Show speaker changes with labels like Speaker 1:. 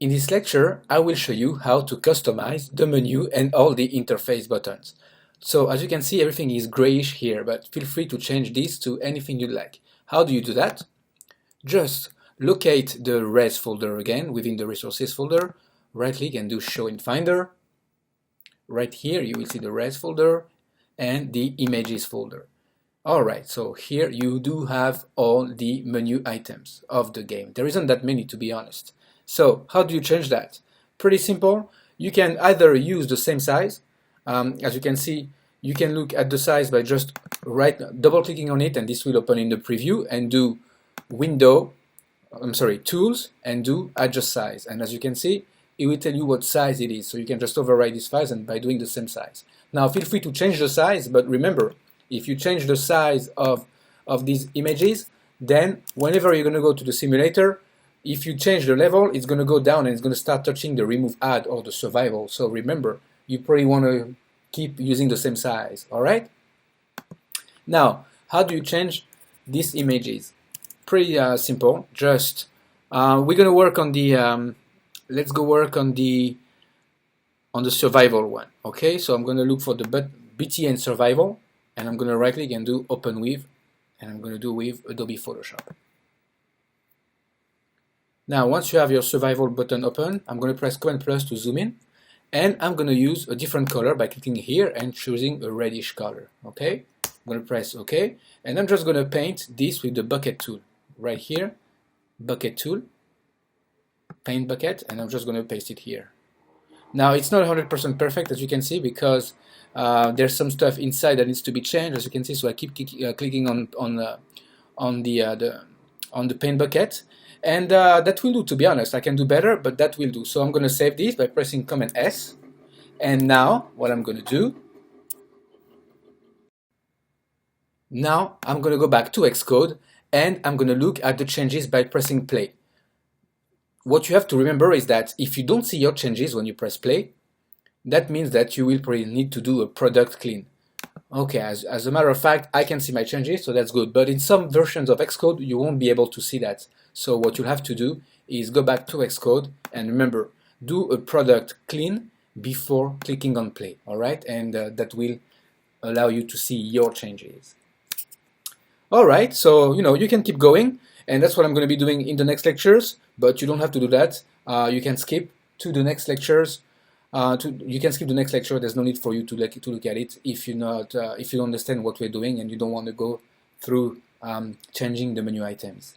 Speaker 1: In this lecture, I will show you how to customize the menu and all the interface buttons. So as you can see, everything is grayish here, but feel free to change this to anything you'd like. How do you do that? Just locate the res folder again within the resources folder, right click and do show in Finder. Right here you will see the res folder and the images folder. Alright, so here you do have all the menu items of the game. There isn't that many, to be honest. So how do you change that? Pretty simple. You can either use the same size. As you can see, you can look at the size by just double clicking on it, and this will open in the preview, and do tools, and do adjust size. And as you can see, it will tell you what size it is. So you can just override this size and by doing the same size. Now feel free to change the size, but remember, if you change the size of these images, then whenever you're going to go to the simulator, if you change the level, it's going to go down and it's going to start touching the remove add or the survival. So remember, you probably want to keep using the same size. All right? Now, how do you change these images? Pretty simple. Just we're going to work on the let's go work on the survival one. Okay? So I'm going to look for the BTN survival, and I'm going to right click and do open with, and I'm going to do with Adobe Photoshop. Now, once you have your survival button open, I'm going to press Command plus to zoom in, and I'm going to use a different color by clicking here and choosing a reddish color. Okay, I'm going to press OK, and I'm just going to paint this with the bucket tool right here, bucket tool, paint bucket, and I'm just going to paste it here. Now, it's not 100% perfect, as you can see, because there's some stuff inside that needs to be changed, as you can see. So I keep clicking on the paint bucket. And that will do, to be honest. I can do better, but that will do. So I'm going to save this by pressing Command S. And now, what I'm going to do, now I'm going to go back to Xcode, and I'm going to look at the changes by pressing play. What you have to remember is that if you don't see your changes when you press play, that means that you will probably need to do a product clean. Okay, as a matter of fact, I can see my changes, so that's good. But in some versions of Xcode, you won't be able to see that. So what you'll have to do is go back to Xcode, and remember, do a product clean before clicking on play, all right? And that will allow you to see your changes. All right, so you can keep going, and that's what I'm going to be doing in the next lectures, but you don't have to do that. You can skip to the next lectures. You can skip the next lecture. There's no need for you to look at it if you don't understand what we're doing and you don't want to go through changing the menu items.